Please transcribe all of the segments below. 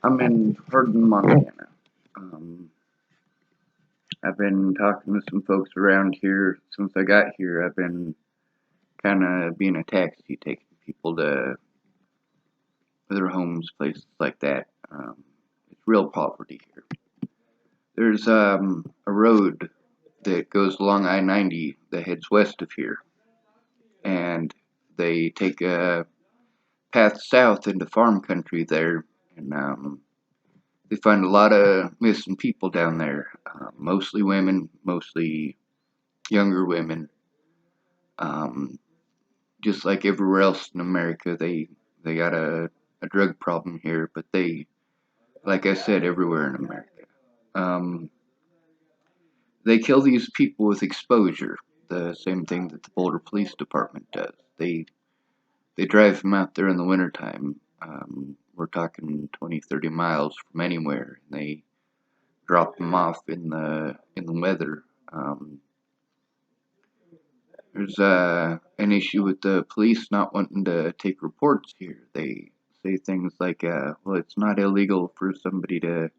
I'm in Hardin, Montana. Um, I've been talking to some folks around here since I got here. I've been kind of being a taxi, taking people to their homes, places like that. It's real poverty here. There's a road that goes along I-90 that heads west of here, and they take a path south into farm country there, and they find a lot of missing people down there, mostly women, mostly younger women. Um, just like everywhere else in America, they got a drug problem here, but like I said, everywhere in America. Um, they kill these people with exposure, the same thing that the Boulder Police Department does. They drive them out there in the wintertime. We're talking 20, 30 miles from anywhere, and they drop them off in the weather. There's an issue with the police not wanting to take reports here. They say things like, "Well, it's not illegal for somebody to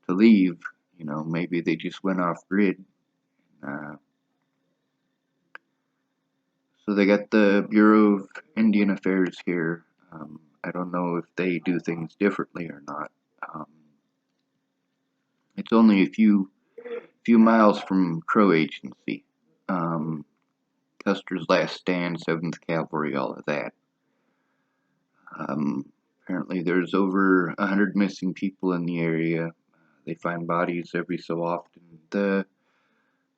leave. You know, maybe they just went off grid." Uh, so they got the Bureau of Indian Affairs here. I don't know if they do things differently or not. Um, it's only a few miles from Crow Agency, um, Custer's Last Stand, Seventh Cavalry, all of that. Apparently, there's over 100 missing people in the area. They find bodies every so often. The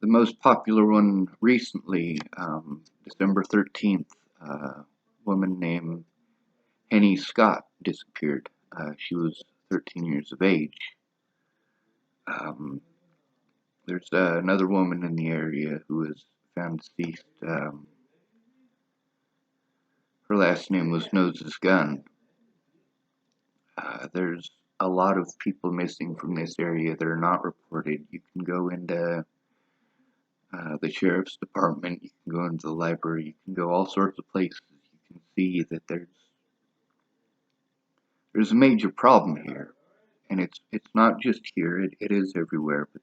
most popular one recently, December 13th, a woman named Henny Scott disappeared. She was 13 years of age. Um, there's another woman in the area who was found deceased. Her last name was Noses Gun. There's a lot of people missing from this area that are not reported. You can go into the sheriff's department, you can go into the library, you can go all sorts of places. You can see that there's a major problem here, and it's not just here. It is everywhere. But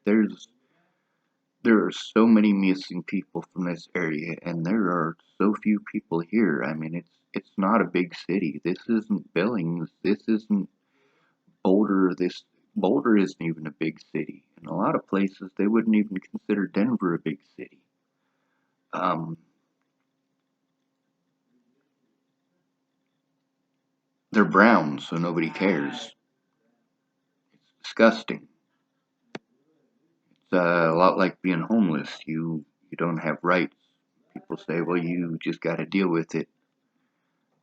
there are so many missing people from this area, and there are so few people here. I mean, it's not a big city. This isn't Billings. This isn't Boulder. This Boulder isn't even a big city. In a lot of places, they wouldn't even consider Denver a big city. Um, they're brown, so nobody cares. It's disgusting. It's a lot like being homeless. You don't have rights. People say, well, you just got to deal with it.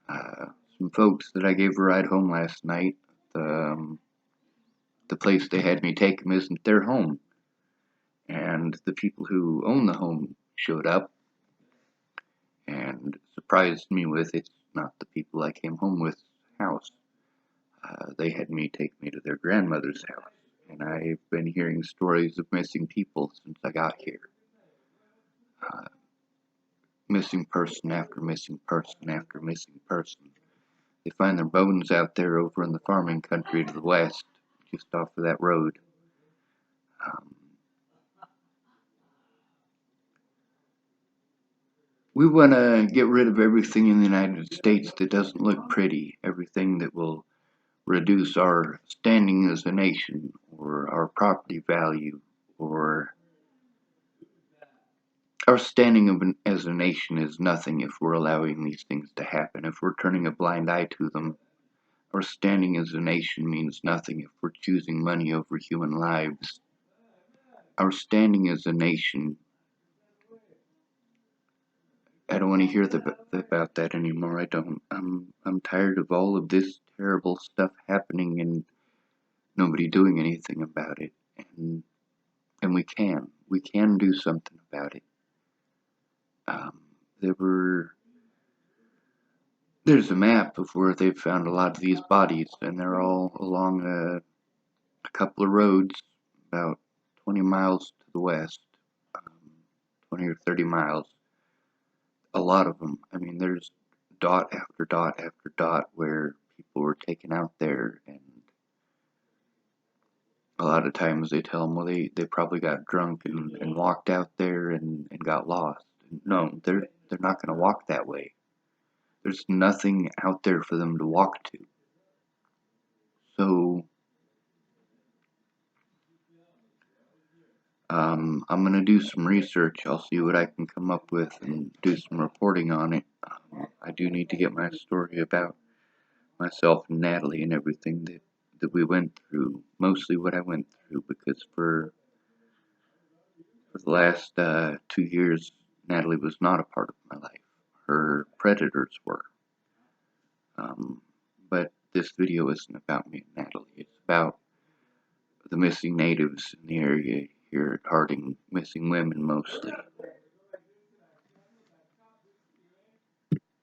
Uh, some folks that I gave a ride home last night, the place they had me take them isn't their home, and the people who own the home showed up and surprised me with it's not the people I came home with house. They had me take me to their grandmother's house, and I've been hearing stories of missing people since I got here. Uh, Missing person after missing person after missing person. They find their bones out there over in the farming country to the west, just off of that road. Um, we want to get rid of everything in the United States that doesn't look pretty, everything that will reduce our standing as a nation or our property value or our standing as a nation is nothing if we're allowing these things to happen. If we're turning a blind eye to them, our standing as a nation means nothing if we're choosing money over human lives. Our standing as a nation, I don't want to hear about that anymore. I don't. I'm tired of all of this terrible stuff happening and nobody doing anything about it. And we can do something about it. Um, there were There's a map of where they've found a lot of these bodies, and they're all along a couple of roads about 20 miles to the west, um, 20 or 30 miles. A lot of them. I mean, there's dot after dot after dot where people were taken out there, and a lot of times they tell them, well, they probably got drunk and walked out there and got lost. No, they're not going to walk that way. There's nothing out there for them to walk to. So I'm going to do some research. I'll see what I can come up with and do some reporting on it. I do need to get my story about myself and Natalie and everything that we went through, mostly what I went through, because for the last 2 years, Natalie was not a part of my life. Her predators were. But this video isn't about me and Natalie. It's about the missing natives in the area here at Hardin, missing women mostly.